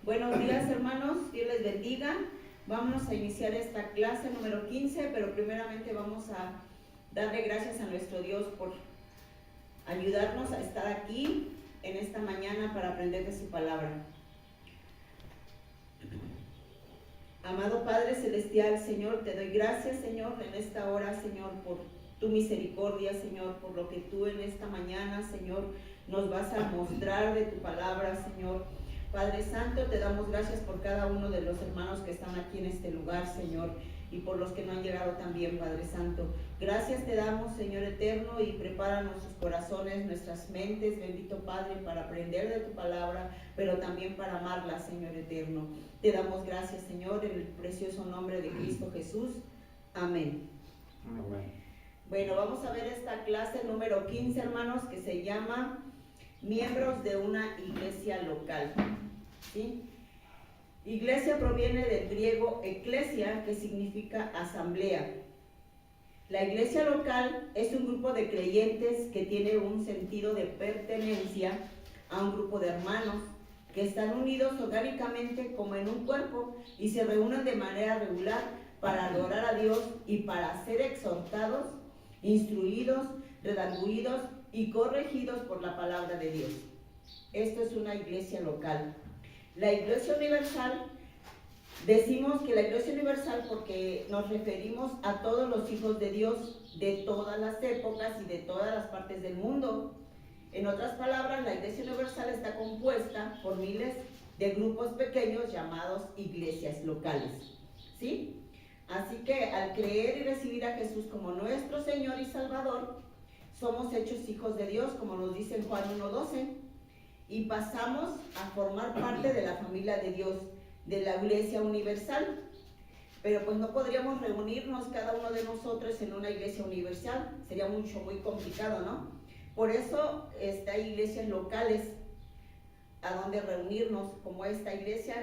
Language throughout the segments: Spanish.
Buenos días, hermanos, Dios les bendiga. Vamos a iniciar esta clase número 15, pero primeramente vamos a darle gracias a nuestro Dios por ayudarnos a estar aquí en esta mañana para aprender de su palabra. Amado Padre Celestial, Señor, te doy gracias, Señor, en esta hora, Señor, por tu misericordia, Señor, por lo que tú en esta mañana, Señor, nos vas a mostrar de tu palabra, Señor. Padre Santo, te damos gracias por cada uno de los hermanos que están aquí en este lugar, Señor, y por los que no han llegado también, Padre Santo. Gracias te damos, Señor eterno, y prepara nuestros corazones, nuestras mentes, bendito Padre, para aprender de tu palabra, pero también para amarla, Señor eterno. Te damos gracias, Señor, en el precioso nombre de Cristo Jesús. Amén. Amén. Bueno, vamos a ver esta clase número 15, hermanos, que se llama Miembros de una iglesia local. ¿Sí? Iglesia proviene del griego eklesia, que significa asamblea. La iglesia local es un grupo de creyentes que tiene un sentido de pertenencia a un grupo de hermanos que están unidos orgánicamente como en un cuerpo y se reúnen de manera regular para adorar a Dios y para ser exhortados, instruidos, redarguidos y corregidos por la palabra de Dios. Esto es una iglesia local. La iglesia universal, decimos que la iglesia universal porque nos referimos a todos los hijos de Dios de todas las épocas y de todas las partes del mundo. En otras palabras, la iglesia universal está compuesta por miles de grupos pequeños llamados iglesias locales. ¿Sí? Así que al creer y recibir a Jesús como nuestro Señor y Salvador, somos hechos hijos de Dios, como nos dice en Juan 1:12, y pasamos a formar parte de la familia de Dios, de la iglesia universal. Pero pues no podríamos reunirnos cada uno de nosotros en una iglesia universal, sería muy complicado, ¿no? Por eso hay iglesias locales a donde reunirnos, como esta iglesia,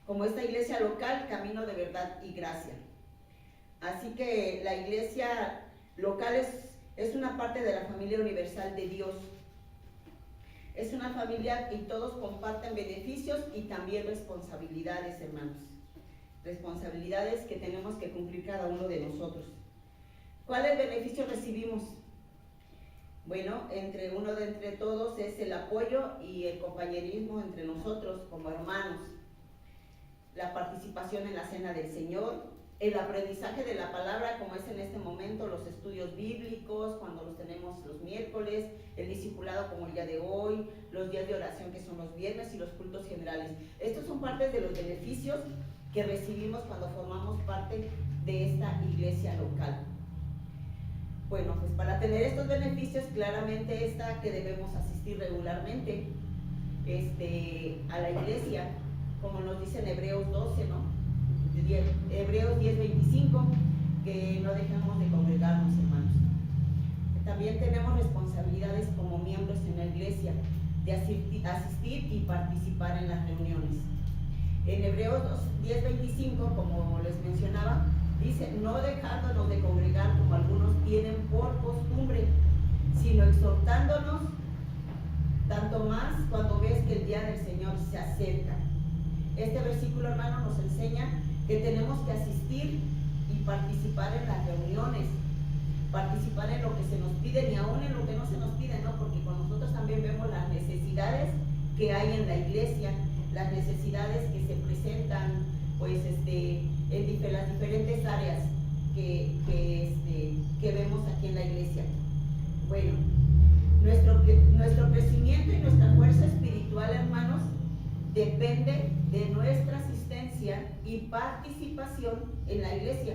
como esta iglesia local, Camino de Verdad y Gracia. Así que la iglesia local es una parte de la familia universal de Dios. Es una familia y todos comparten beneficios y también responsabilidades, hermanos. Responsabilidades que tenemos que cumplir cada uno de nosotros. ¿Cuáles beneficios recibimos? Bueno, entre todos es el apoyo y el compañerismo entre nosotros como hermanos. La participación en la cena del Señor, el aprendizaje de la palabra, como es en este momento, los estudios bíblicos, cuando los tenemos los miércoles, el discipulado como el día de hoy, los días de oración que son los viernes y los cultos generales. Estos son partes de los beneficios que recibimos cuando formamos parte de esta iglesia local. Bueno, pues para tener estos beneficios, claramente está que debemos asistir regularmente a la iglesia, como nos dice en Hebreos 12, ¿no? Hebreos 10:25, que no dejamos de congregarnos, hermanos. También tenemos responsabilidades como miembros en la iglesia, de asistir y participar en las reuniones. En Hebreos 10:25, como les mencionaba, dice, no dejándonos de congregar como algunos tienen por costumbre, sino exhortándonos, tanto más cuando ves que el día del Señor se acerca. Este versículo, hermano, nos enseña que tenemos que asistir y participar en las reuniones, participar en lo que se nos pide y aún en lo que no se nos pide, ¿no? Porque con nosotros también vemos las necesidades que hay en la iglesia, las necesidades que se presentan, pues, en las diferentes áreas que vemos aquí en la iglesia. Bueno, nuestro crecimiento y nuestra fuerza espiritual, hermanos, depende de nuestra asistencia y participación en la iglesia.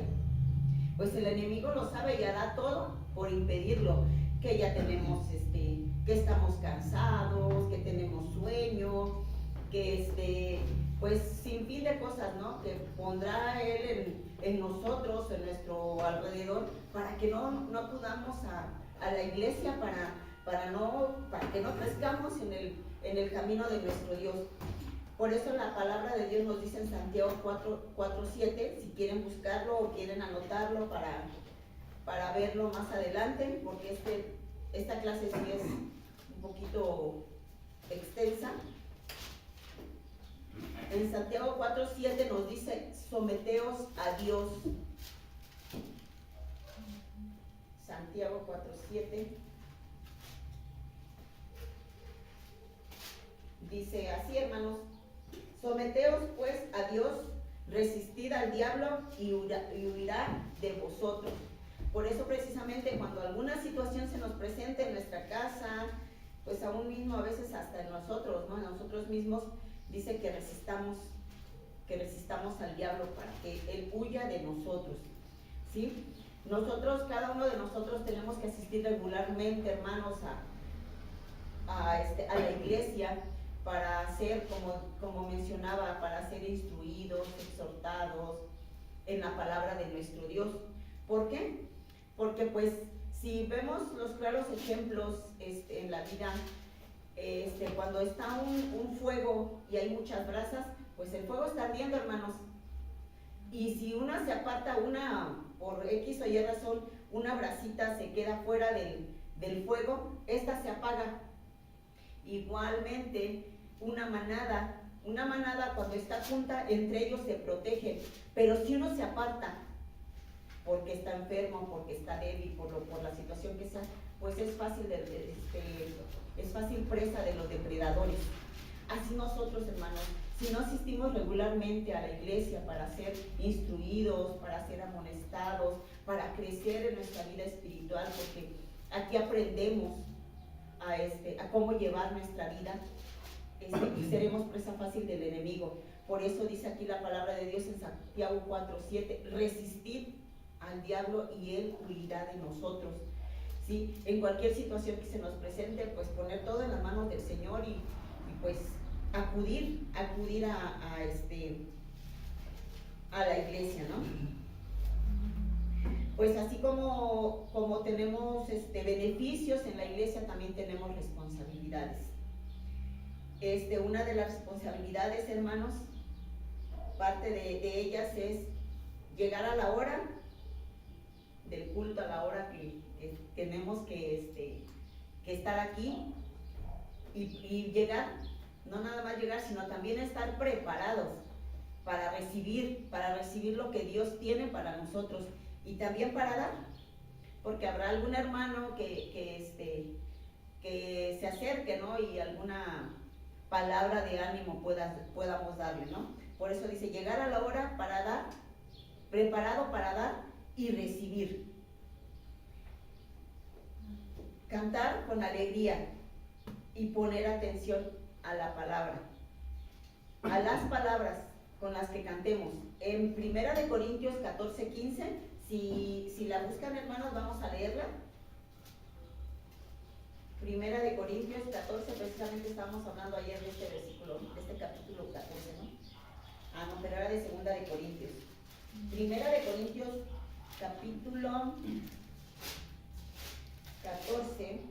Pues el enemigo lo sabe y hará todo por impedirlo, que ya tenemos, que estamos cansados, que tenemos sueño, que pues sin fin de cosas, ¿no? Que pondrá él en nosotros, en nuestro alrededor, para que no acudamos a la iglesia, para que no crezcamos en el camino de nuestro Dios. Por eso la palabra de Dios nos dice en Santiago 4:7, si quieren buscarlo o quieren anotarlo para verlo más adelante, porque esta clase sí es un poquito extensa. En Santiago 4:7 nos dice, someteos a Dios. Santiago 4:7 dice así, hermanos, someteos pues a Dios, resistid al diablo y huirá de vosotros. Por eso precisamente cuando alguna situación se nos presente en nuestra casa, pues aún mismo a veces hasta en nosotros, ¿no? En nosotros mismos, dice que resistamos al diablo para que él huya de nosotros, ¿sí? Nosotros, cada uno de nosotros tenemos que asistir regularmente, hermanos, a la iglesia para ser, como mencionaba, para ser instruidos, exhortados en la palabra de nuestro Dios. ¿Por qué? Porque pues si vemos los claros ejemplos en la vida, cuando está un fuego y hay muchas brasas, pues el fuego está ardiendo, hermanos. Y si una se aparta, por X o Y razón, una brasita se queda fuera del fuego, esta se apaga. Igualmente, una manada cuando está junta, entre ellos se protegen. Pero si uno se aparta, porque está enfermo, porque está débil, por la situación que sea, pues es fácil presa de los depredadores. Así nosotros, hermanos, si no asistimos regularmente a la iglesia para ser instruidos, para ser amonestados, para crecer en nuestra vida espiritual, porque aquí aprendemos a cómo llevar nuestra vida, y seremos presa fácil del enemigo. Por eso dice aquí la palabra de Dios en Santiago 4:7, resistid al diablo y él huirá de nosotros, ¿sí? En cualquier situación que se nos presente, pues poner todo en las manos del Señor y pues acudir a la iglesia, ¿no? Pues así como tenemos beneficios en la iglesia, también tenemos responsabilidades. Una de las responsabilidades, hermanos, parte de ellas es llegar a la hora del culto, a la hora que tenemos que estar aquí y llegar, no nada más llegar, sino también estar preparados para recibir lo que Dios tiene para nosotros y también para dar, porque habrá algún hermano que se acerque, ¿no? Y alguna palabra de ánimo podamos darle, ¿no? Por eso dice, llegar a la hora para dar, preparado para dar y recibir. Cantar con alegría y poner atención a la palabra, a las palabras con las que cantemos. En 1 Corintios 14:15, si la buscan, hermanos, vamos a leerla. 1 Corintios 14, precisamente estábamos hablando ayer de este versículo, de este capítulo 14, ¿no? No, pero era de 2 Corintios. 1 Corintios capítulo 14,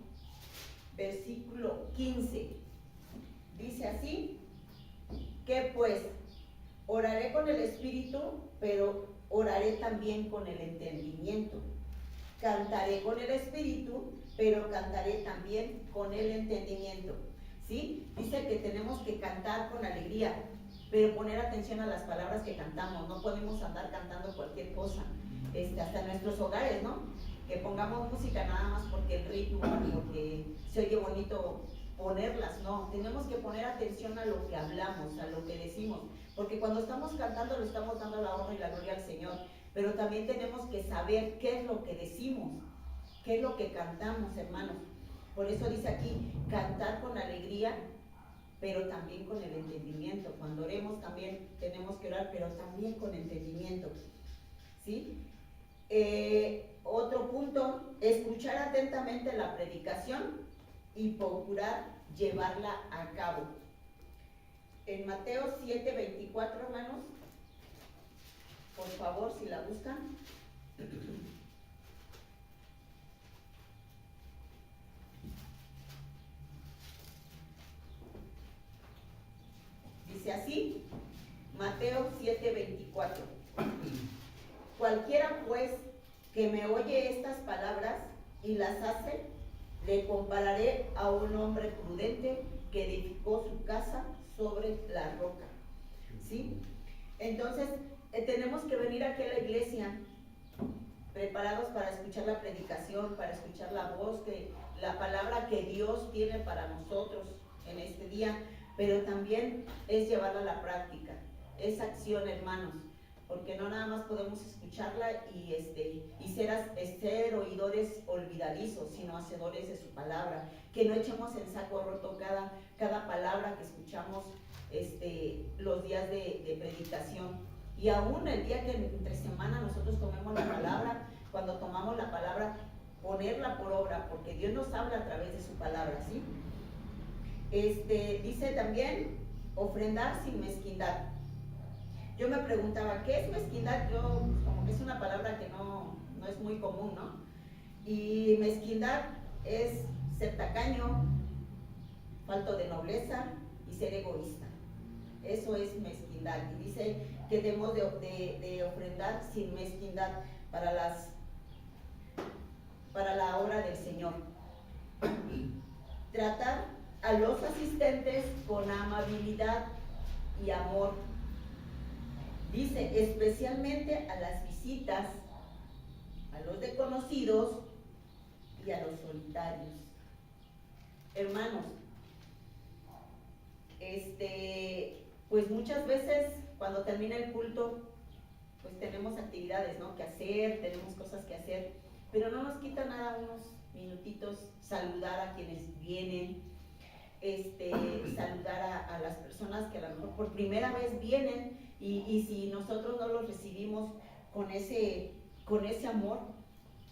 versículo 15. Dice así, que pues oraré con el espíritu, pero oraré también con el entendimiento. Cantaré con el espíritu, pero cantaré también con el entendimiento. ¿Sí? Dice que tenemos que cantar con alegría, pero poner atención a las palabras que cantamos. No podemos andar cantando cualquier cosa, hasta en nuestros hogares, ¿no? Que pongamos música nada más porque el ritmo, porque se oye bonito ponerlas. No, tenemos que poner atención a lo que hablamos, a lo que decimos, porque cuando estamos cantando le estamos dando la honra y la gloria al Señor, pero también tenemos que saber qué es lo que decimos, qué es lo que cantamos, hermanos. Por eso dice aquí, cantar con alegría, pero también con el entendimiento. Cuando oremos también tenemos que orar, pero también con entendimiento, ¿sí? Otro punto, escuchar atentamente la predicación y procurar llevarla a cabo. En Mateo 7:24, hermanos, por favor, si la buscan. Dice así, Mateo 7:24. Cualquiera pues que me oye estas palabras y las hace, le compararé a un hombre prudente que edificó su casa sobre la roca. ¿sí? Entonces, tenemos que venir aquí a la iglesia preparados para escuchar la predicación, para escuchar la voz, la palabra que Dios tiene para nosotros en este día, pero también es llevarla a la práctica, es acción, hermanos, porque no nada más podemos escucharla y ser oidores olvidadizos, sino hacedores de su palabra, que no echemos en saco roto cada palabra que escuchamos los días de predicación. Y aún el día que entre semana nosotros tomemos la palabra, cuando tomamos la palabra, ponerla por obra, porque Dios nos habla a través de su palabra, ¿sí? Dice también, ofrendar sin mezquindad. Yo me preguntaba, ¿qué es mezquindad? Yo, como que es una palabra que no es muy común, ¿no? Y mezquindad es ser tacaño, falto de nobleza y ser egoísta. Eso es mezquindad. Y dice que debemos de ofrendar sin mezquindad para la obra del Señor. Tratar a los asistentes con amabilidad y amor. Dice, especialmente a las visitas, a los desconocidos y a los solitarios. Hermanos, pues muchas veces cuando termina el culto, pues tenemos actividades, ¿no?, que hacer, tenemos cosas que hacer, pero no nos quita nada unos minutitos saludar a quienes vienen, saludar a las personas que a lo mejor por primera vez vienen y si nosotros no los recibimos con ese amor,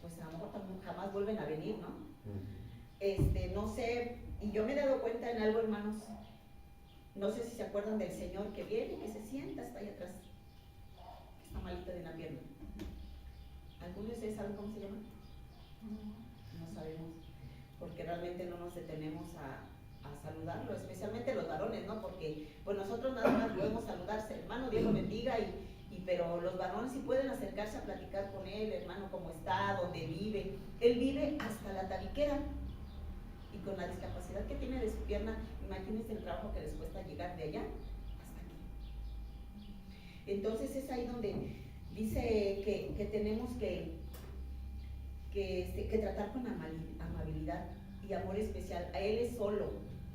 pues a lo mejor jamás vuelven a venir, ¿no? No sé, y yo me he dado cuenta en algo, hermanos. No sé si se acuerdan del señor que viene y que se sienta hasta allá atrás. Está malito de una pierna. ¿Algunos de ustedes saben cómo se llama? No sabemos, porque realmente no nos detenemos a saludarlo, especialmente los varones, ¿no? Porque pues nosotros nada más podemos saludarse, hermano, Dios lo bendiga, pero los varones sí pueden acercarse a platicar con él, hermano, cómo está, dónde vive. Él vive hasta la tabiquera. Y con la discapacidad que tiene de su pierna, imagínense el trabajo que les cuesta llegar de allá hasta aquí. Entonces es ahí donde dice que tenemos que tratar con amabilidad y amor especial. A él es solo,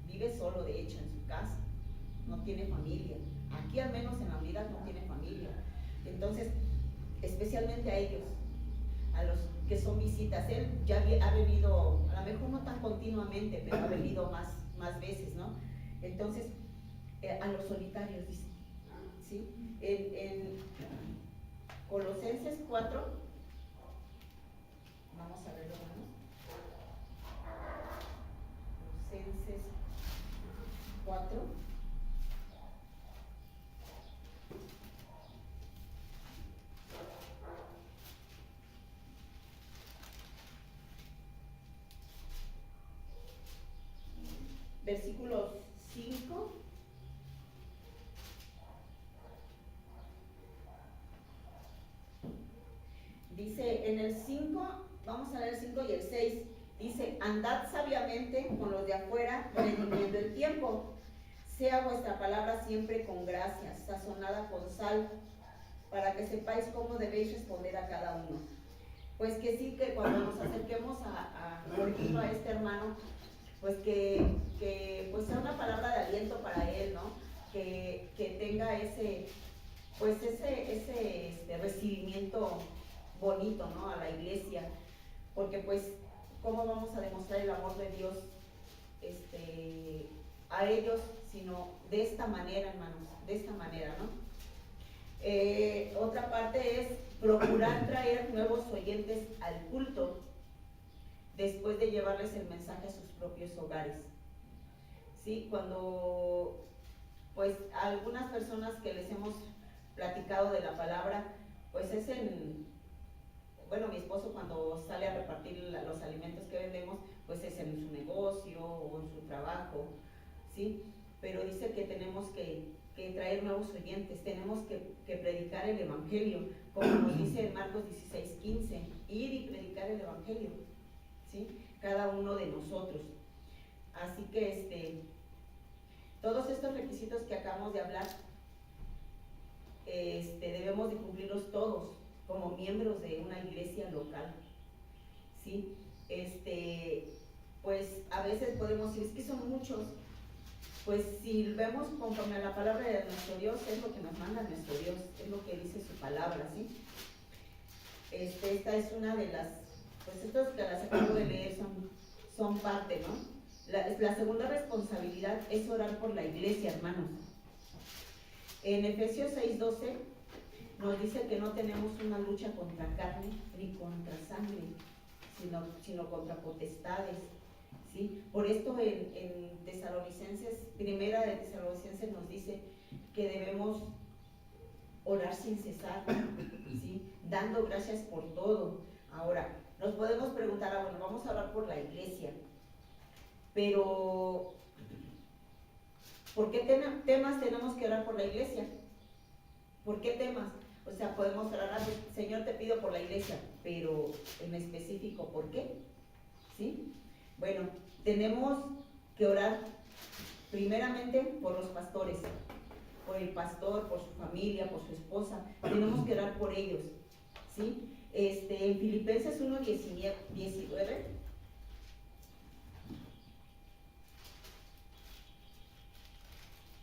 vive solo de hecho en su casa, no tiene familia. Aquí al menos en la unidad no tiene familia. Entonces, especialmente a ellos, a los que son visitas. Él ya ha venido, a lo mejor no tan continuamente, pero ha venido más veces, ¿no? Entonces, a los solitarios, dice, ¿sí? En Colosenses 4, vamos a verlo, ¿no? Colosenses 4. Versículo 5. Dice en el 5, vamos a leer el 5 y el 6. Dice, andad sabiamente con los de afuera, redimiendo el tiempo. Sea vuestra palabra siempre con gracia, sazonada con sal, para que sepáis cómo debéis responder a cada uno. Pues que sí, que cuando nos acerquemos por ejemplo, a este hermano, pues que pues sea una palabra de aliento para él, ¿no? Que tenga ese recibimiento bonito, ¿no?, a la iglesia, porque pues cómo vamos a demostrar el amor de Dios a ellos, sino de esta manera, hermanos, de esta manera, ¿no? Otra parte es procurar traer nuevos oyentes al culto después de llevarles el mensaje a sus propios hogares, ¿sí? Cuando pues a algunas personas que les hemos platicado de la palabra, pues es bueno, mi esposo cuando sale a repartir los alimentos que vendemos, pues es en su negocio o en su trabajo, ¿sí? Pero dice que tenemos que traer nuevos oyentes, tenemos que predicar el evangelio, como nos dice en Marcos 16:15, ir y predicar el evangelio, ¿sí? Cada uno de nosotros. Así que todos estos requisitos que acabamos de hablar, debemos de cumplirlos todos como miembros de una iglesia local, ¿sí? Pues a veces podemos decir, es que son muchos. Pues si vemos conforme a la palabra de nuestro Dios, es lo que nos manda nuestro Dios, es lo que dice su palabra, ¿sí? Esta es una de las, pues estas que las acabo de leer son parte, ¿no? La segunda responsabilidad es orar por la iglesia, hermanos. En Efesios 6:12 nos dice que no tenemos una lucha contra carne ni contra sangre, sino contra potestades, ¿sí? Por esto en Tesalonicenses, primera de Tesalonicenses nos dice que debemos orar sin cesar, ¿sí? Dando gracias por todo. Ahora, nos podemos preguntar, bueno, vamos a orar por la iglesia, pero ¿por qué temas tenemos que orar por la iglesia? ¿Por qué temas? O sea, podemos orar, Señor, te pido por la iglesia, pero en específico, ¿por qué? ¿Sí? Bueno, tenemos que orar primeramente por los pastores, por el pastor, por su familia, por su esposa. Tenemos que orar por ellos, ¿sí? En Filipenses 1:19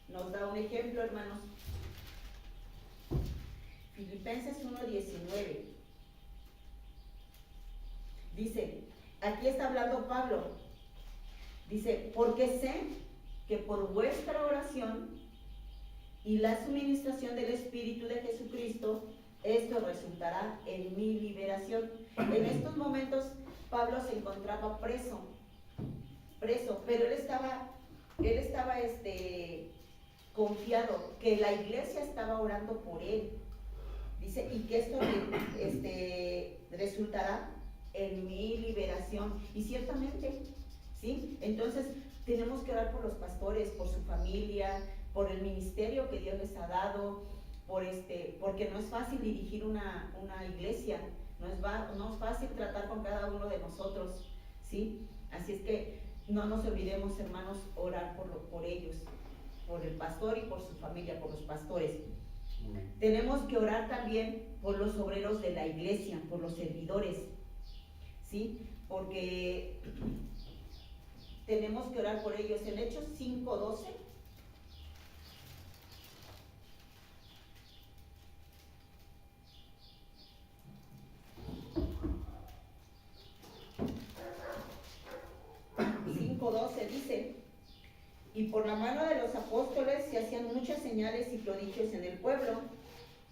nos da un ejemplo, hermanos. Filipenses 1:19 dice, aquí está hablando Pablo, dice, porque sé que por vuestra oración y la suministración del Espíritu de Jesucristo, esto resultará en mi liberación. En estos momentos Pablo se encontraba preso, pero él estaba confiado que la iglesia estaba orando por él. Dice, y que esto resultará en mi liberación. Y ciertamente, ¿sí? Entonces, tenemos que orar por los pastores, por su familia, por el ministerio que Dios les ha dado, porque no es fácil dirigir una iglesia, no es fácil tratar con cada uno de nosotros, ¿sí? Así es que no nos olvidemos, hermanos, orar por ellos, por el pastor y por su familia, por los pastores. Tenemos que orar también por los obreros de la iglesia, por los servidores, ¿sí? Porque tenemos que orar por ellos. En Hechos 5:12 dice, y por la mano de los apóstoles se hacían muchas señales y prodigios en el pueblo,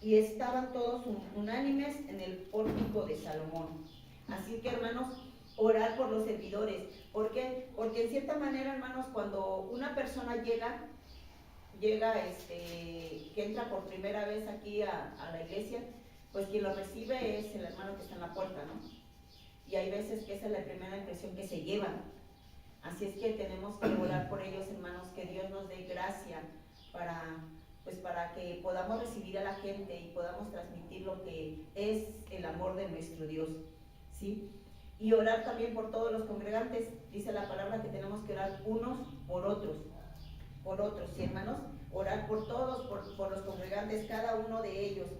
y estaban todos unánimes en el pórtico de Salomón. Así que, hermanos, orar por los servidores. ¿Por qué? Porque en cierta manera, hermanos, cuando una persona llega que entra por primera vez aquí a la iglesia, pues quien lo recibe es el hermano que está en la puerta, ¿no? Y hay veces que esa es la primera impresión que se llevan. Así es que tenemos que orar por ellos, hermanos, que Dios nos dé gracia para que podamos recibir a la gente y podamos transmitir lo que es el amor de nuestro Dios, ¿sí? Y orar también por todos los congregantes. Dice la palabra que tenemos que orar unos por otros, ¿sí, hermanos? Orar por todos, por los congregantes, cada uno de ellos.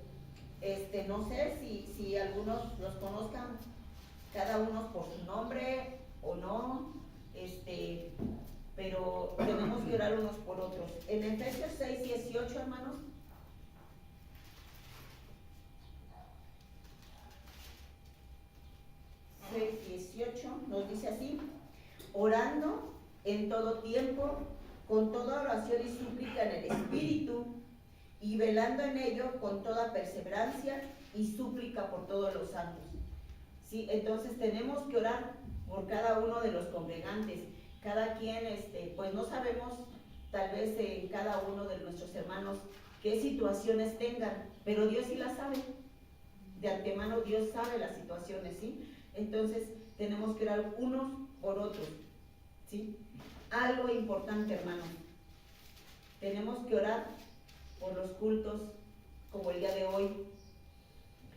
No sé si algunos los conozcan, cada uno por su nombre o no, pero tenemos que orar unos por otros. En Efesios 6:18, hermanos, nos dice así, orando en todo tiempo, con toda oración y súplica en el Espíritu, y velando en ello con toda perseverancia y súplica por todos los santos. ¿Sí? Entonces tenemos que orar por cada uno de los congregantes. Cada quien, pues no sabemos tal vez cada uno de nuestros hermanos qué situaciones tengan, pero Dios sí las sabe. De antemano Dios sabe las situaciones, ¿sí? Entonces tenemos que orar unos por otros, ¿sí? Algo importante, hermanos, tenemos que orar por los cultos como el día de hoy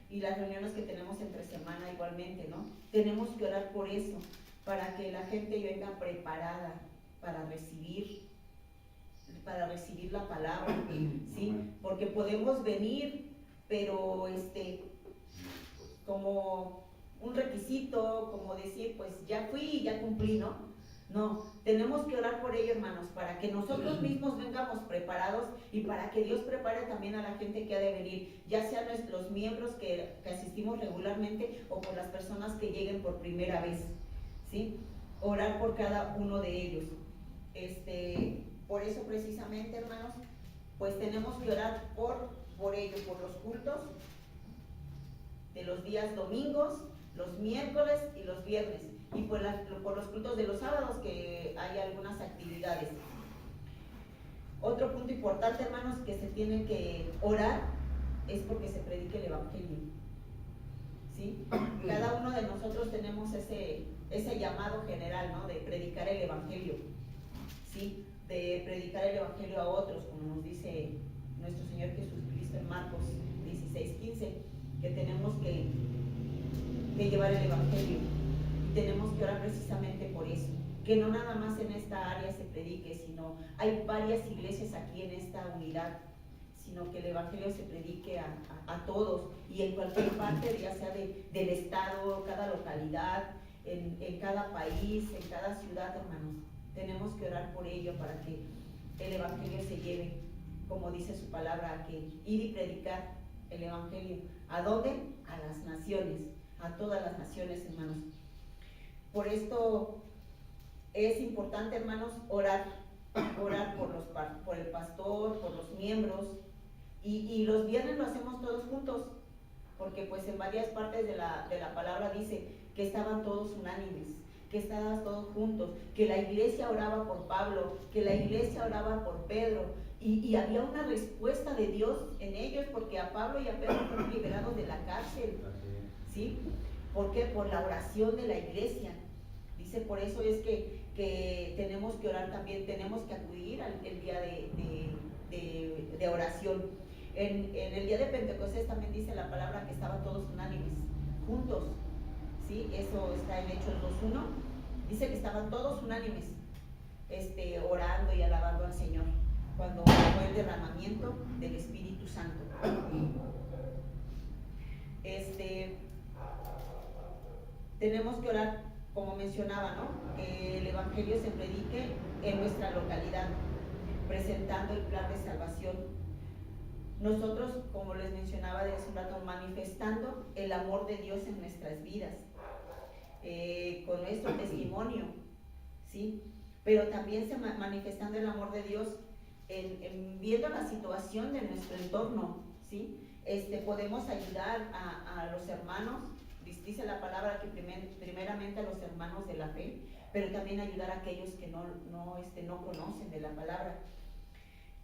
y las reuniones que tenemos entre semana igualmente, ¿no? Tenemos que orar por eso, para que la gente venga preparada para recibir para recibir la palabra, ¿sí? Porque podemos venir, pero como un requisito, como decir, pues ya fui y ya cumplí, ¿no? No, tenemos que orar por ello, hermanos, para que nosotros mismos vengamos preparados y para que Dios prepare también a la gente que ha de venir, ya sean los miembros que asistimos regularmente o por las personas que lleguen por primera vez, ¿sí? Orar por cada uno de ellos. Por eso precisamente, hermanos, pues tenemos que orar por ellos, por los cultos de los días domingos, los miércoles y los viernes, y por los cultos de los sábados, que hay algunas actividades. Otro punto importante, hermanos, que se tiene que orar es porque se predique el Evangelio, ¿sí? Cada uno de nosotros tenemos ese llamado general, ¿no? De predicar el Evangelio, ¿sí? De predicar el Evangelio a otros, como nos dice nuestro Señor Jesucristo en Marcos 16:15, que tenemos que llevar el Evangelio, y tenemos que orar precisamente por eso, que no nada más en esta área se predique, sino hay varias iglesias aquí en esta unidad, sino que el Evangelio se predique a todos y en cualquier parte, ya sea del estado, cada localidad, en cada país, en cada ciudad, hermanos. Tenemos que orar por ello para que el Evangelio se lleve, como dice su palabra, que ir y predicar el Evangelio. ¿A dónde? A las naciones, a todas las naciones, hermanos. Por esto es importante, hermanos, orar por el pastor, por los miembros, y los viernes lo hacemos todos juntos, porque pues en varias partes de la palabra dice que estaban todos unánimes, que estaban todos juntos, que la iglesia oraba por Pablo, que la iglesia oraba por Pedro, y había una respuesta de Dios en ellos, porque a Pablo y a Pedro fueron liberados de la cárcel, ¿sí? ¿Por qué? Por la oración de la iglesia. Dice, por eso es que tenemos que orar también, tenemos que acudir el día de oración. En el día de Pentecostés también dice la palabra que estaban todos unánimes, juntos, ¿sí? Eso está en Hechos 2:1. Dice que estaban todos unánimes, orando y alabando al Señor, cuando fue el derramamiento del Espíritu Santo. Tenemos que orar, como mencionaba, ¿no? Que el Evangelio se predique en nuestra localidad, presentando el plan de salvación. Nosotros, como les mencionaba de hace un rato, manifestando el amor de Dios en nuestras vidas, con nuestro testimonio, ¿sí? Pero también manifestando el amor de Dios en viendo la situación de nuestro entorno, ¿sí? Podemos ayudar a los hermanos, dice la palabra que primeramente a los hermanos de la fe, pero también ayudar a aquellos que no conocen de la palabra,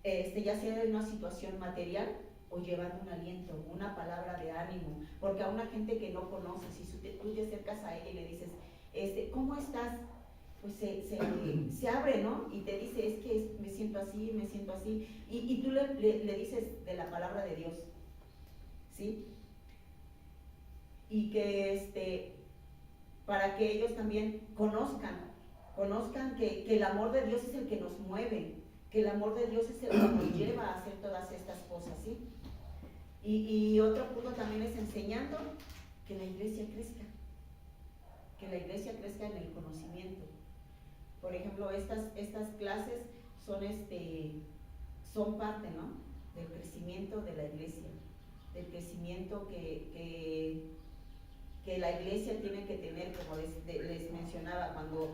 ya sea en una situación material o llevando un aliento, una palabra de ánimo, porque a una gente que no conoces, si tú te acercas a ella y le dices, ¿cómo estás? Pues se abre, ¿no? Y te dice, es que me siento así, y tú le dices de la palabra de Dios, ¿sí? Y que para que ellos también conozcan que el amor de Dios es el que nos mueve, que el amor de Dios es el que nos lleva a hacer todas estas cosas, ¿sí? Y otro punto también es enseñando que la iglesia crezca en el conocimiento. Por ejemplo, estas clases son parte, ¿no? Del crecimiento de la iglesia, del crecimiento que la iglesia tiene que tener, como les mencionaba, cuando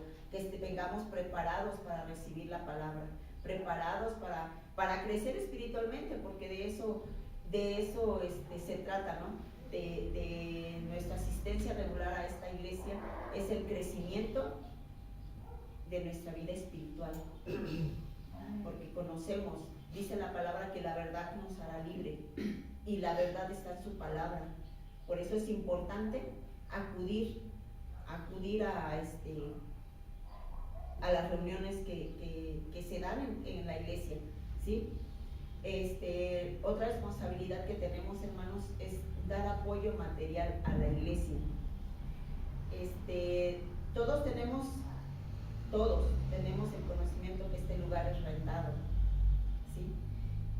vengamos preparados para recibir la palabra, preparados para crecer espiritualmente, porque de eso se trata, ¿no? De nuestra asistencia regular a esta iglesia, es el crecimiento de nuestra vida espiritual, porque conocemos, dice la palabra, que la verdad nos hará libre, y la verdad está en su palabra. Por eso es importante acudir a las reuniones que se dan en la iglesia, ¿sí? Otra responsabilidad que tenemos, hermanos, es dar apoyo material a la iglesia. Todos tenemos el conocimiento que este lugar es rentado, ¿sí?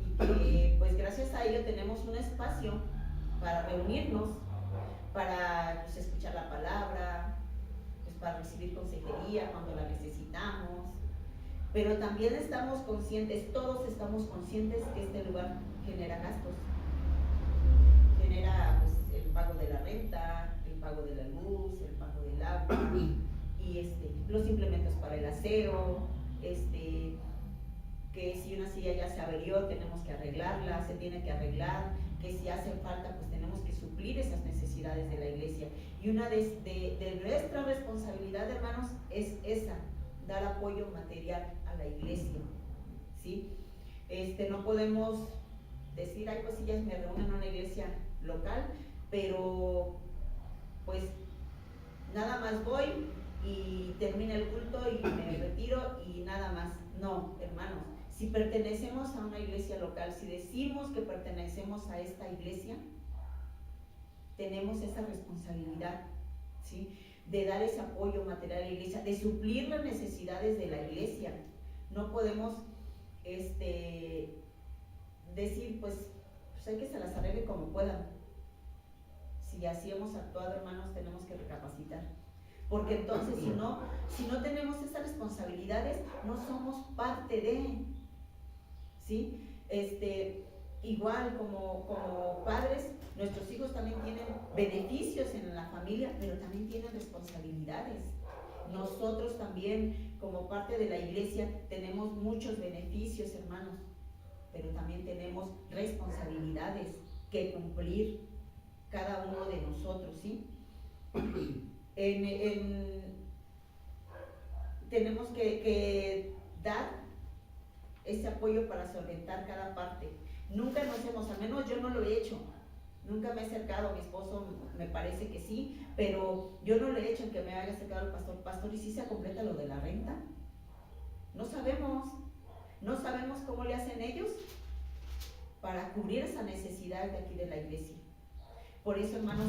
Y que pues gracias a ello tenemos un espacio para reunirnos, para pues, escuchar la palabra, pues, para recibir consejería cuando la necesitamos, pero también estamos conscientes, todos estamos conscientes que este lugar genera gastos, genera pues, el pago de la renta, el pago de la luz, el pago del agua, y los implementos para el aseo, que si una silla ya se averió tenemos que arreglarla, se tiene que arreglar, que si hace falta pues tenemos que suplir esas necesidades de la iglesia. Y una de nuestra responsabilidad, hermanos, es esa, dar apoyo material a la iglesia, ¿sí? No podemos decir, ay, pues si ya me reúnen en una iglesia local, pero pues nada más voy y termina el culto y me retiro y nada más. No, hermanos, si pertenecemos a una iglesia local, si decimos que pertenecemos a esta iglesia, tenemos esa responsabilidad, ¿sí? De dar ese apoyo material a la iglesia, de suplir las necesidades de la iglesia. No podemos decir, pues hay que se las arregle como puedan. Si así hemos actuado, hermanos, tenemos que recapacitar. Porque entonces, si no tenemos esas responsabilidades, no somos parte de, ¿sí? Igual como padres, nuestros hijos también tienen beneficios en la familia, pero también tienen responsabilidades. Nosotros también, como parte de la iglesia, tenemos muchos beneficios, hermanos, pero también tenemos responsabilidades que cumplir cada uno de nosotros, ¿sí? Tenemos que dar ese apoyo para solventar cada parte. Nunca nos hemos, al menos yo no lo he hecho, nunca me he acercado, mi esposo me parece que sí, pero yo no le he hecho el que me haya acercado el pastor, ¿y si se completa lo de la renta? No sabemos cómo le hacen ellos para cubrir esa necesidad de aquí de la iglesia. Por eso, hermanos,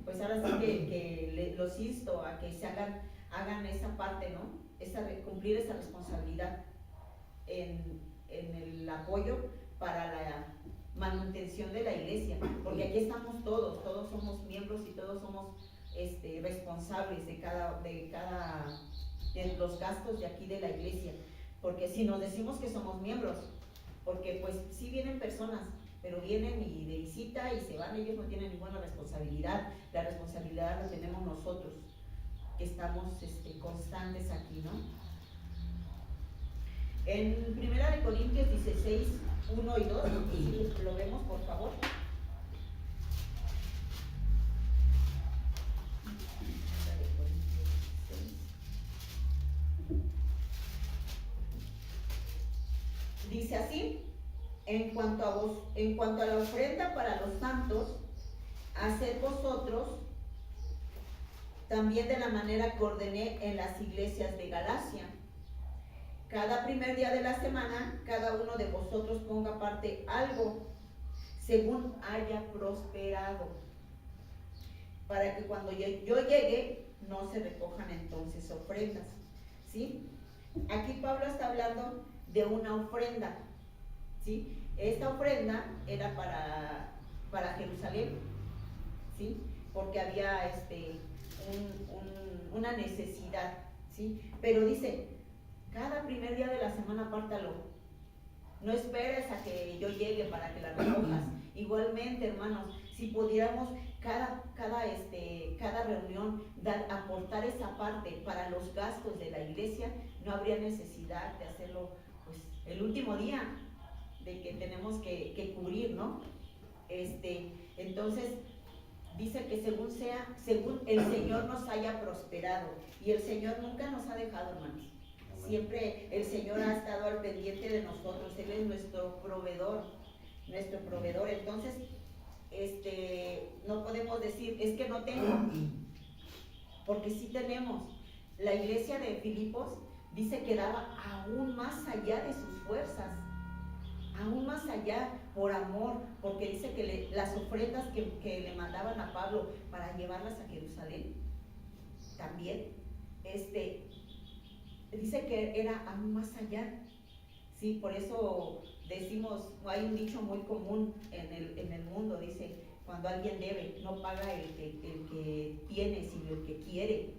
pues ahora sí que los insto a que se hagan esa parte, ¿no? Cumplir esa responsabilidad en el apoyo para la manutención de la iglesia, porque aquí estamos todos somos miembros y todos somos responsables de los gastos de aquí de la iglesia, porque si nos decimos que somos miembros, porque pues sí vienen personas, pero vienen y de visita y se van, ellos no tienen ninguna responsabilidad, la responsabilidad la tenemos nosotros, que estamos constantes aquí, ¿no? En 1 Corintios 16, 1 y 2, si lo vemos, por favor. Dice así: en cuanto a la ofrenda para los santos, haced vosotros también de la manera que ordené en las iglesias de Galacia. Cada primer día de la semana, cada uno de vosotros ponga aparte algo, según haya prosperado, para que cuando yo llegue, no se recojan entonces ofrendas, ¿sí? Aquí Pablo está hablando de una ofrenda, ¿sí? Esta ofrenda era para Jerusalén, ¿sí? Porque había una necesidad, ¿sí? Pero dice, cada primer día de la semana apártalo. No esperes a que yo llegue para que la recojas. Igualmente, hermanos, si pudiéramos cada reunión aportar esa parte para los gastos de la iglesia, no habría necesidad de hacerlo pues el último día de que tenemos que cubrir, ¿no? Entonces dice que según el Señor nos haya prosperado, y el Señor nunca nos ha dejado, hermanos. Siempre el Señor ha estado al pendiente de nosotros, Él es nuestro proveedor. Entonces, no podemos decir, es que no tengo, porque sí tenemos. La iglesia de Filipos dice que daba aún más allá de sus fuerzas, aún más allá por amor, porque dice que las ofrendas que le mandaban a Pablo para llevarlas a Jerusalén, también, dice que era aún más allá, ¿sí? Por eso decimos, hay un dicho muy común en el mundo, dice, cuando alguien debe, no paga el que tiene, sino el que quiere,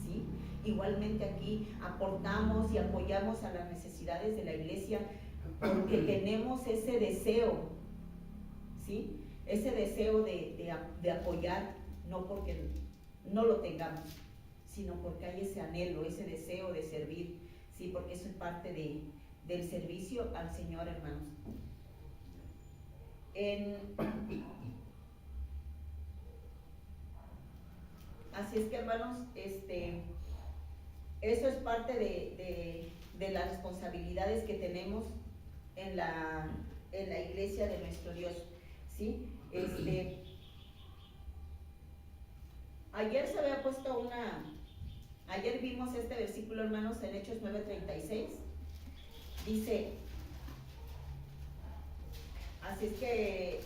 ¿sí? Igualmente aquí aportamos y apoyamos a las necesidades de la iglesia porque tenemos ese deseo, ¿sí? Ese deseo de apoyar, no porque no lo tengamos, sino porque hay ese anhelo, ese deseo de servir, ¿sí? Porque eso es parte del servicio al Señor, hermanos. Así es que, hermanos, eso es parte de las responsabilidades que tenemos en la iglesia de nuestro Dios, ¿sí? Ayer se había puesto ayer vimos este versículo, hermanos, en Hechos 9:36, dice, así es que,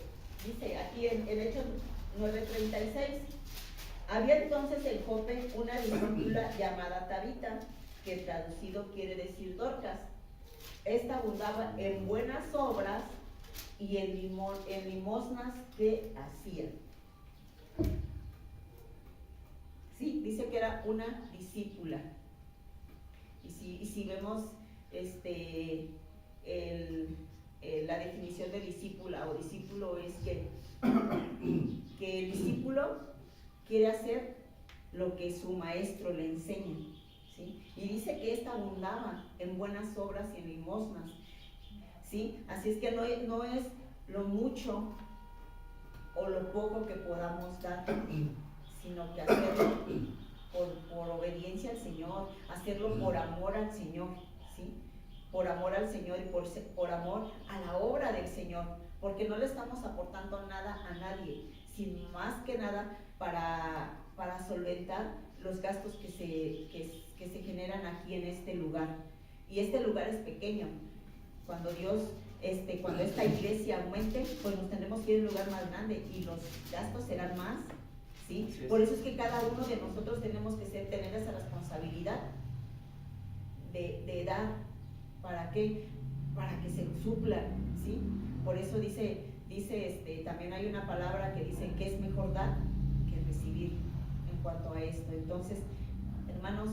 dice aquí en Hechos 9:36, había entonces en Jope una discípula llamada Tabita, que traducido quiere decir Dorcas. Esta abundaba en buenas obras y en limosnas que hacía. Sí, dice que era una discípula. Y si vemos la definición de discípula o discípulo es que el discípulo quiere hacer lo que su maestro le enseña, ¿sí? Y dice que esta abundaba en buenas obras y en limosnas, ¿sí? Así es que no es lo mucho o lo poco que podamos dar, sino que hacerlo por obediencia al Señor, hacerlo por amor al Señor, ¿sí? Por amor al Señor y por amor a la obra del Señor, porque no le estamos aportando nada a nadie, sino más que nada para solventar los gastos que se generan aquí en este lugar. Y este lugar es pequeño. Cuando cuando esta iglesia aumente, pues nos tendremos que ir a un lugar más grande y los gastos serán más, ¿sí? Sí. Por eso es que cada uno de nosotros tenemos que tener esa responsabilidad de dar. ¿Para qué? Para que se supla, ¿sí? Por eso dice también hay una palabra que dice que es mejor dar que recibir en cuanto a esto. Entonces, hermanos,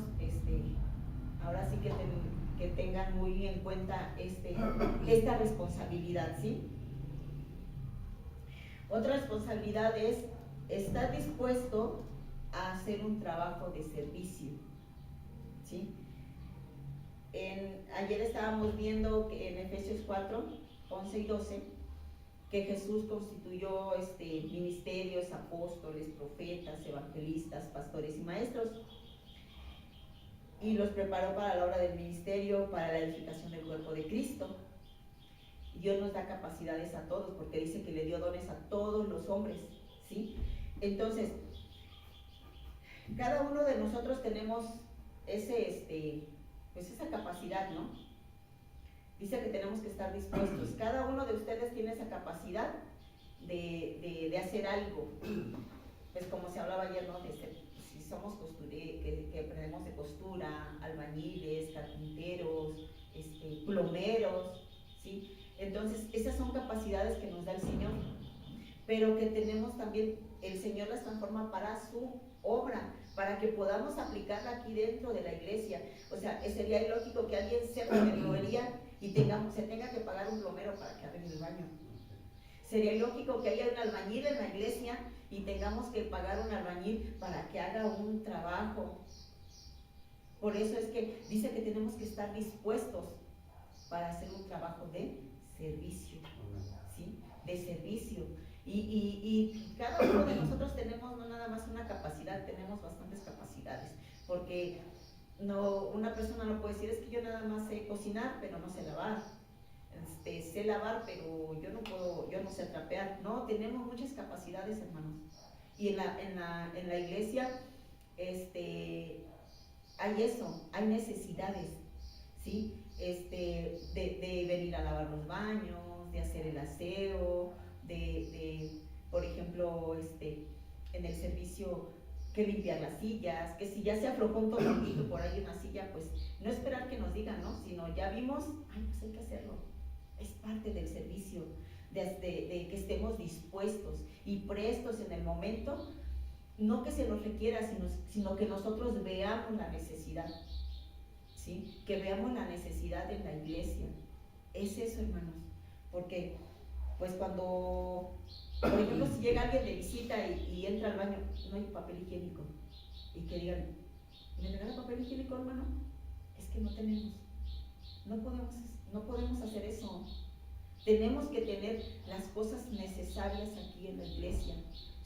ahora sí que tengan muy en cuenta esta responsabilidad, ¿sí? Otra responsabilidad es estar dispuesto a hacer un trabajo de servicio, ¿sí? Ayer estábamos viendo que en Efesios 4, 11 y 12, que Jesús constituyó ministerios, apóstoles, profetas, evangelistas, pastores y maestros, y los preparó para la obra del ministerio, para la edificación del cuerpo de Cristo. Dios nos da capacidades a todos, porque dice que le dio dones a todos los hombres, ¿sí? Entonces, cada uno de nosotros tenemos pues esa capacidad, ¿no? Dice que tenemos que estar dispuestos. Cada uno de ustedes tiene esa capacidad de hacer algo. Pues como se hablaba ayer, ¿no? Si somos que aprendemos de costura, albañiles, carpinteros, plomeros, ¿sí? Entonces, esas son capacidades que nos da el Señor, pero que tenemos también, el Señor las transforma para su obra, para que podamos aplicarla aquí dentro de la iglesia. O sea, sería ilógico que alguien sepa de plomería y se tenga que pagar un plomero para que arregle el baño. Sería ilógico que haya un albañil en la iglesia y tengamos que pagar un albañil para que haga un trabajo. Por eso es que dice que tenemos que estar dispuestos para hacer un trabajo de servicio, ¿sí? De servicio. Y cada uno de nosotros tenemos no nada más una capacidad, tenemos bastantes capacidades, porque una persona no puede decir, es que yo nada más sé cocinar, pero no sé lavar, sé lavar, pero yo no sé trapear. No, tenemos muchas capacidades, hermanos. Y en la iglesia hay eso, hay necesidades, ¿sí? De venir a lavar los baños, de hacer el aseo, por ejemplo, en el servicio, que limpiar las sillas, que si ya se aflojó un poquito por ahí una silla, pues no esperar que nos digan, ¿no? Sino ya vimos, ay, pues hay que hacerlo, es parte del servicio, de que estemos dispuestos y prestos en el momento, no que se nos requiera, sino que nosotros veamos la necesidad, ¿sí? Que veamos la necesidad en la iglesia. Es eso, hermanos, porque pues cuando, por ejemplo, si llega alguien de visita y entra al baño, no hay papel higiénico, y que digan, ¿me regala papel higiénico, hermano? Es que no tenemos, no podemos hacer eso. Tenemos que tener las cosas necesarias aquí en la iglesia,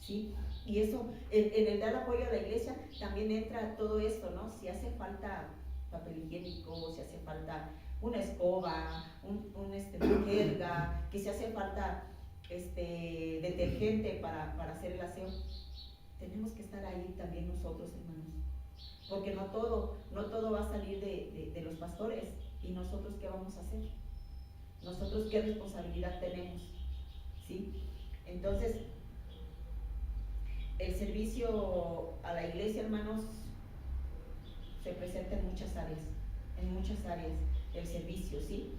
¿sí? Y eso, en el dar apoyo a la iglesia también entra todo esto, ¿no? Si hace falta papel higiénico, si hace falta una escoba, una jerga, que si hace falta detergente para hacer el aseo, tenemos que estar ahí también nosotros, hermanos, porque no todo va a salir de los pastores. ¿Y nosotros qué vamos a hacer? ¿Nosotros qué responsabilidad tenemos? ¿Sí? Entonces, el servicio a la iglesia, hermanos, se presenta en muchas áreas, el servicio, ¿sí?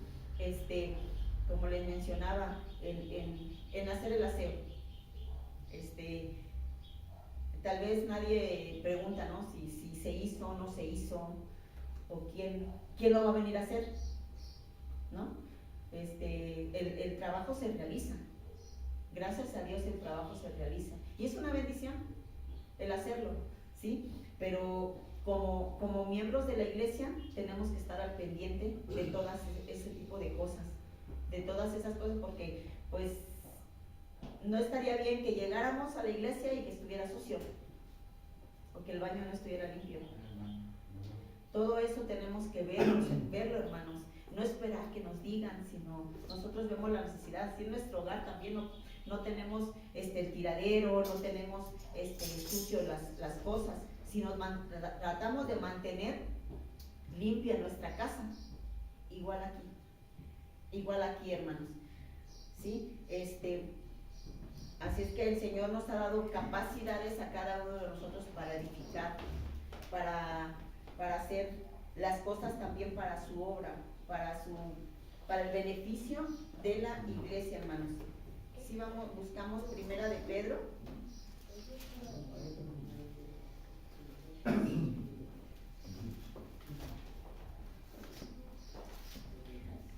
Como les mencionaba, en hacer el aseo, tal vez nadie pregunta, ¿no? Si se hizo o no se hizo, o quién lo va a venir a hacer, ¿no? El trabajo se realiza, gracias a Dios el trabajo se realiza, y es una bendición el hacerlo, ¿sí? Pero como miembros de la iglesia tenemos que estar al pendiente de todas ese tipo de cosas, de todas esas cosas, porque pues no estaría bien que llegáramos a la iglesia y que estuviera sucio, o que el baño no estuviera limpio. Todo eso tenemos que verlo, hermanos, no esperar que nos digan, sino nosotros vemos la necesidad. Si en nuestro hogar también no tenemos el tiradero, no tenemos sucio las cosas, sino tratamos de mantener limpia nuestra casa, igual aquí, hermanos, ¿sí? Así es que el Señor nos ha dado capacidades a cada uno de nosotros para edificar, para hacer las cosas también para su obra, para el beneficio de la iglesia, hermanos. Si buscamos Primera de Pedro.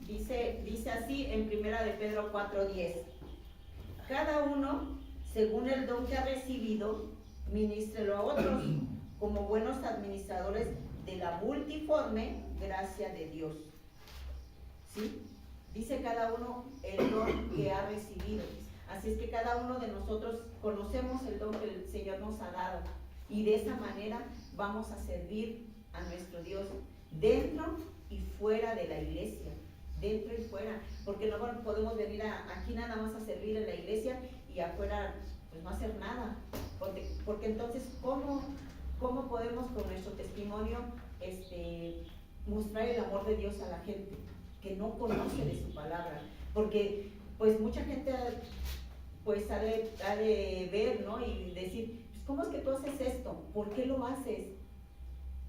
Dice así en Primera de Pedro 4:10. Cada uno, según el don que ha recibido, ministrelo a otros, como buenos administradores de la multiforme gracia de Dios. ¿Sí? Dice cada uno el don que ha recibido. Así es que cada uno de nosotros conocemos el don que el Señor nos ha dado, y de esa manera vamos a servir a nuestro Dios dentro y fuera de la iglesia, dentro y fuera, porque no podemos venir aquí nada más a servir en la iglesia y afuera pues no hacer nada, porque entonces ¿cómo podemos con nuestro testimonio mostrar el amor de Dios a la gente que no conoce de su palabra? Porque pues mucha gente pues ha de ver, ¿no? Y decir, pues, ¿cómo es que tú haces esto? ¿Por qué lo haces?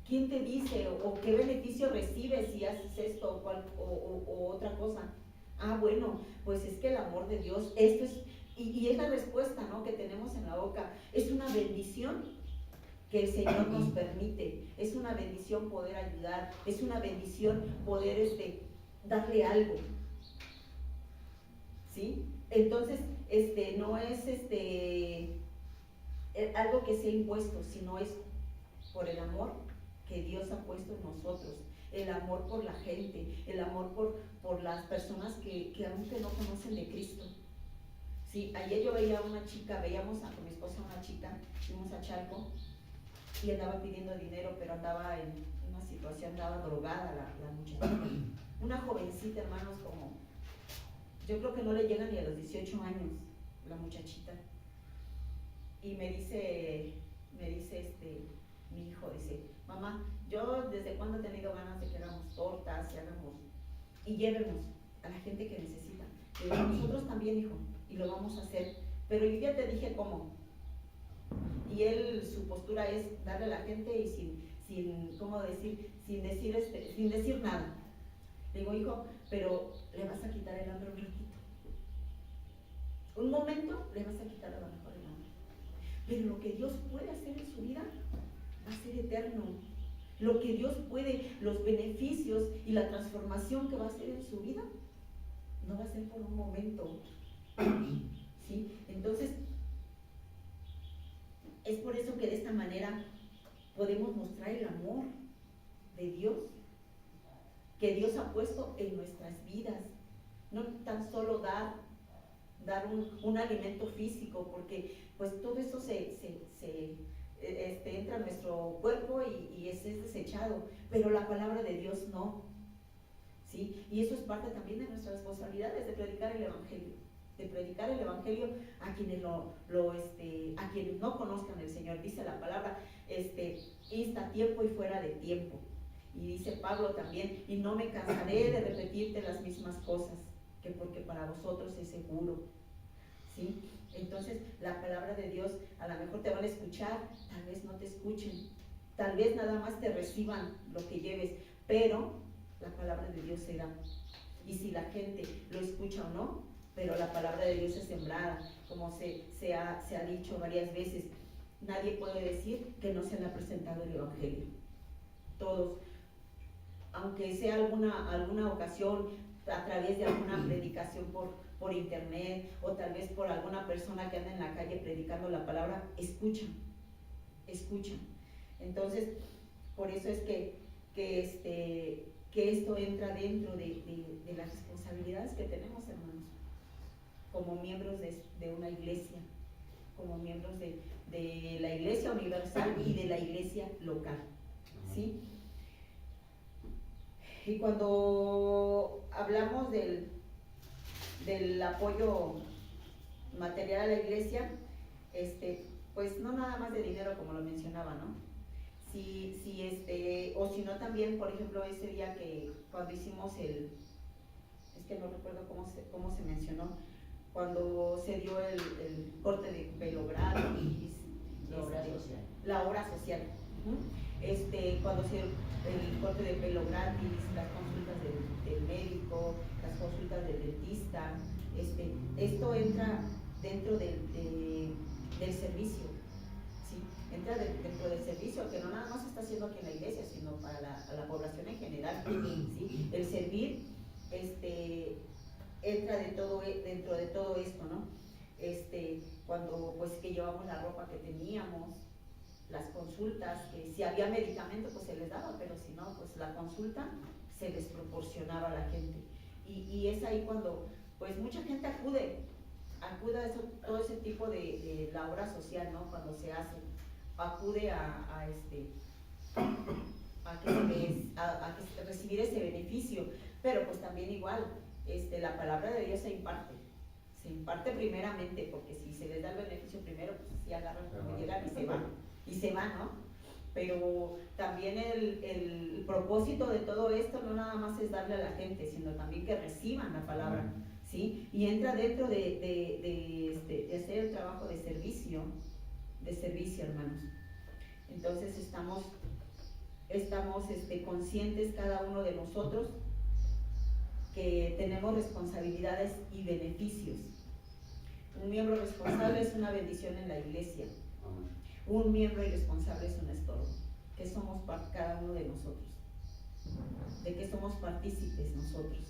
¿Quién te dice? ¿O qué beneficio recibes si haces esto o otra cosa? Ah, bueno, pues es que el amor de Dios, esto es, y es la respuesta, ¿no?, que tenemos en la boca. Es una bendición que el Señor nos permite, es una bendición poder ayudar, es una bendición poder darle algo, ¿sí? Entonces, no es algo que sea impuesto, sino es por el amor que Dios ha puesto en nosotros, el amor por la gente, el amor por las personas que aún no conocen de Cristo. Sí, ayer yo veía a una chica, veíamos con mi esposa una chica, fuimos a Chalco y andaba pidiendo dinero, pero andaba en una situación, andaba drogada la muchacha, una jovencita, hermanos, como, yo creo que no le llega ni a los 18 años la muchachita, y me dice mi hijo, dice, mamá, yo desde cuando he tenido ganas de que hagamos tortas y llevemos a la gente que necesita. Y nosotros también, hijo, y lo vamos a hacer, pero yo ya te dije cómo. Y su postura es darle a la gente y sin decir nada. Le digo, hijo, pero le vas a quitar el hambre un ratito. Un momento le vas a quitar a lo mejor el hambre. Pero lo que Dios puede hacer en su vida va a ser eterno. Lo que Dios puede, los beneficios y la transformación que va a hacer en su vida, no va a ser por un momento. ¿Sí? Entonces, es por eso que de esta manera podemos mostrar el amor de Dios que Dios ha puesto en nuestras vidas. No tan solo dar un alimento físico, porque pues todo eso entra a nuestro cuerpo y es desechado, pero la palabra de Dios no. ¿Sí? Y eso es parte también de nuestras responsabilidades, de predicar el Evangelio. De predicar el Evangelio a quienes a quienes no conozcan el Señor. Dice la palabra, insta a tiempo y fuera de tiempo. Y dice Pablo también, y no me cansaré de repetirte las mismas cosas, que porque para vosotros es seguro. ¿Sí? Entonces la palabra de Dios, a lo mejor te van a escuchar, tal vez no te escuchen, tal vez nada más te reciban lo que lleves, pero la palabra de Dios será. Y si la gente lo escucha o no, pero la palabra de Dios es sembrada, como se ha dicho varias veces. Nadie puede decir que no se le ha presentado el Evangelio. Todos, aunque sea alguna ocasión, a través de alguna predicación por internet, o tal vez por alguna persona que anda en la calle predicando la palabra, escuchan. Entonces, por eso es que esto entra dentro de las responsabilidades que tenemos, hermanos, como miembros de una iglesia, como miembros de la iglesia universal y de la iglesia local, ¿sí? Y cuando hablamos del apoyo material a la iglesia, pues no nada más de dinero como lo mencionaba, ¿no? O si no también, por ejemplo, ese día que cuando hicimos es que no recuerdo cómo se mencionó, cuando se dio el corte de pelo gratis, la obra social. Cuando se dio el corte de pelo gratis, las consultas del médico, las consultas del dentista, esto entra dentro del servicio, ¿sí? Entra dentro del servicio, que no nada más se está haciendo aquí en la iglesia, sino para la población en general, ¿sí? El servir entra dentro de todo esto, ¿no? Cuando pues que llevamos la ropa que teníamos, las consultas, que si había medicamento pues se les daba, pero si no, pues la consulta se les proporcionaba a la gente. Y es ahí cuando pues mucha gente acude a todo ese tipo de la obra social, ¿no? Cuando se hace, acude a recibir ese beneficio, pero pues también igual, la palabra de Dios se imparte primeramente, porque si se les da el beneficio primero, pues sí agarran como llegan y se van, ¿no? Pero también el propósito de todo esto no nada más es darle a la gente, sino también que reciban la palabra, ¿sí? Y entra dentro de hacer el trabajo de servicio, hermanos. Entonces estamos conscientes cada uno de nosotros que tenemos responsabilidades y beneficios. Un miembro responsable es una bendición en la iglesia. Un miembro irresponsable es un estorbo. ¿Qué somos cada uno de nosotros? ¿De qué somos partícipes nosotros?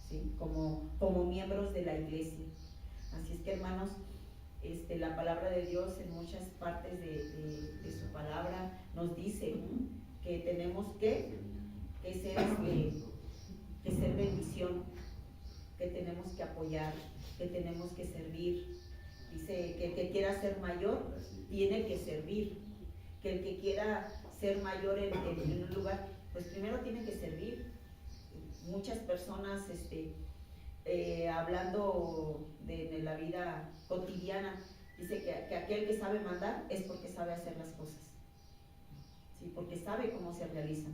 ¿Sí? Como miembros de la iglesia. Así es que, hermanos, la palabra de Dios en muchas partes de su palabra nos dice que tenemos que ser bendición, que tenemos que apoyar, que tenemos que servir. Dice que el que quiera ser mayor tiene que servir, que el que quiera ser mayor en un lugar, pues primero tiene que servir. Muchas personas hablando de la vida cotidiana, dice que aquel que sabe mandar es porque sabe hacer las cosas, ¿sí? Porque sabe cómo se realizan,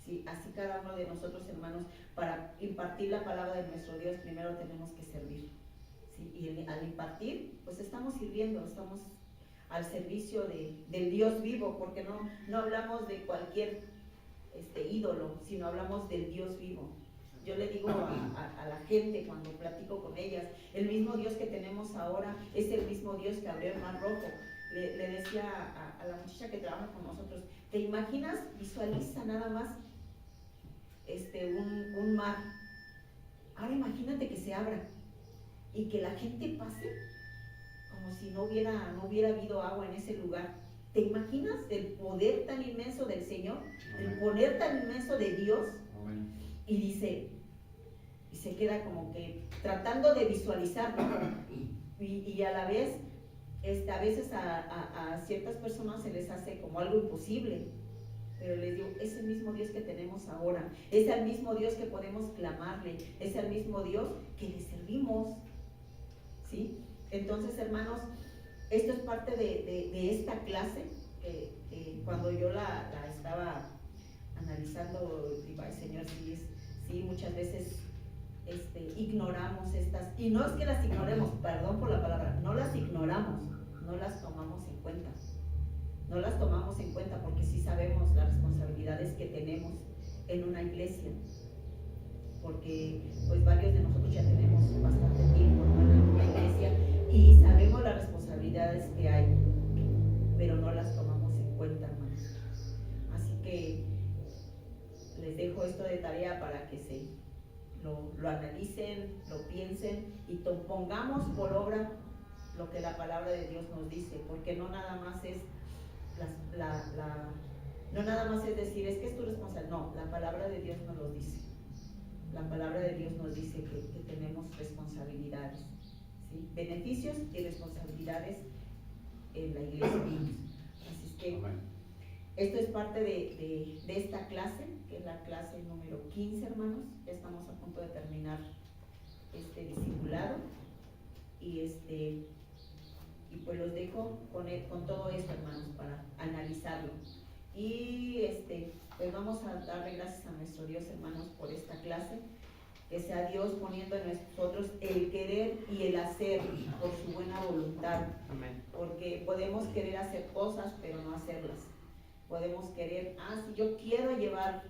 ¿sí? Así cada uno de nosotros, hermanos, para impartir la palabra de nuestro Dios primero tenemos que servir, ¿sí? Y al impartir, pues estamos sirviendo, estamos al servicio del Dios vivo, porque no hablamos de cualquier ídolo, sino hablamos del Dios vivo, yo le digo a la gente cuando platico con ellas, el mismo Dios que tenemos ahora es el mismo Dios que abrió el mar rojo. Le decía a la muchacha que trabaja con nosotros, ¿te imaginas? Visualiza nada más un mar. Ahora imagínate que se abra y que la gente pase como si no hubiera habido agua en ese lugar. ¿Te imaginas el poder tan inmenso del Señor? Amén. El poder tan inmenso de Dios. Amén. Y dice, y se queda como que tratando de visualizar, ¿no? Y a la vez, a veces a ciertas personas se les hace como algo imposible. Pero les digo, es el mismo Dios que tenemos ahora, es el mismo Dios que podemos clamarle, es el mismo Dios que le servimos, ¿sí? Entonces, hermanos, esto es parte de esta clase, que cuando yo la estaba analizando, digo, ay Señor, sí, muchas veces ignoramos estas, y no es que las ignoremos, perdón por la palabra, no las ignoramos, no las tomamos en cuenta. No las tomamos en cuenta porque sí sabemos las responsabilidades que tenemos en una iglesia, porque pues varios de nosotros ya tenemos bastante tiempo, ¿no?, en una iglesia, y sabemos las responsabilidades que hay, pero no las tomamos en cuenta, hermanos. Así que les dejo esto de tarea para que lo analicen, lo piensen y pongamos por obra lo que la palabra de Dios nos dice, porque no nada más es no nada más es decir, es que es tu responsabilidad. No, la palabra de Dios nos lo dice. La palabra de Dios nos dice que tenemos responsabilidades, ¿sí? Beneficios y responsabilidades en la iglesia. Así es que esto es parte de esta clase, que es la clase número 15, hermanos. Ya estamos a punto de terminar este discipulado y pues los dejo con todo esto, hermanos, para analizarlo. Y pues vamos a darle gracias a nuestro Dios, hermanos, por esta clase. Que sea Dios poniendo en nosotros el querer y el hacer por su buena voluntad. Amén. Porque podemos querer hacer cosas, pero no hacerlas. Podemos querer, sí, yo quiero llevar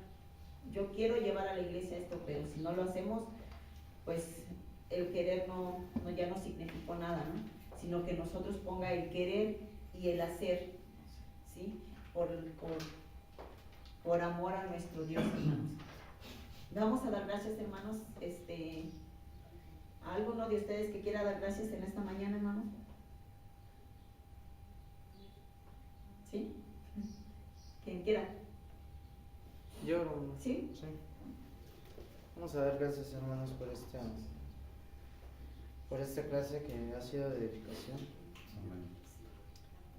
a la iglesia esto, pero si no lo hacemos, pues el querer ya no significó nada, ¿no? Sino que nosotros ponga el querer y el hacer, ¿sí? Por amor a nuestro Dios, hermanos. Vamos a dar gracias, hermanos. ¿A alguno de ustedes que quiera dar gracias en esta mañana, hermano? ¿Sí? ¿Quién quiera? Yo, hermano. ¿Sí? Sí. Vamos a dar gracias, hermanos, por esta clase que ha sido de edificación. Amén.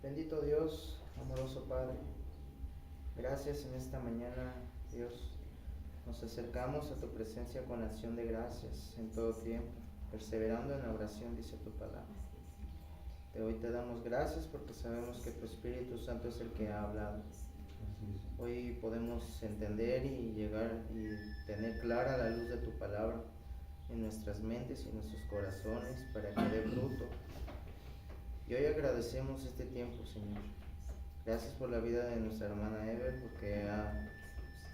Bendito Dios, amoroso Padre, gracias en esta mañana, Dios. Nos acercamos a tu presencia con acción de gracias en todo tiempo, perseverando en la oración, dice tu palabra. Hoy te damos gracias porque sabemos que tu Espíritu Santo es el que ha hablado. Hoy podemos entender y llegar y tener clara la luz de tu palabra en nuestras mentes y en nuestros corazones para que dé fruto. Y hoy agradecemos este tiempo, Señor. Gracias por la vida de nuestra hermana Ever, porque ha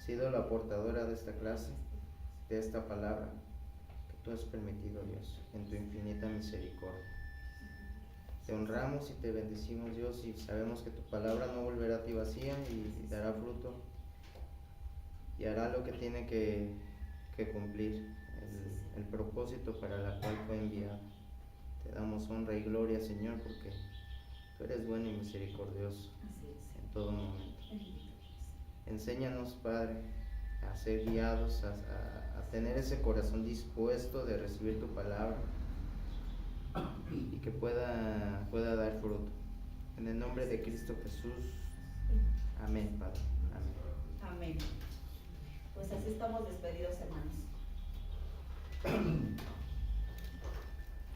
sido la portadora de esta clase, de esta palabra que tú has permitido, Dios, en tu infinita misericordia. Te honramos y te bendecimos, Dios, y sabemos que tu palabra no volverá a ti vacía y dará fruto y hará lo que tiene que cumplir, el propósito para la cual fue enviado. Te damos honra y gloria, Señor, porque tú eres bueno y misericordioso en todo momento. Enséñanos, Padre, a ser guiados, a tener ese corazón dispuesto de recibir tu palabra y que pueda dar fruto. En el nombre de Cristo Jesús. Amén, Padre. Amén. Amén. Pues así estamos despedidos, hermanos.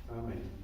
Amén.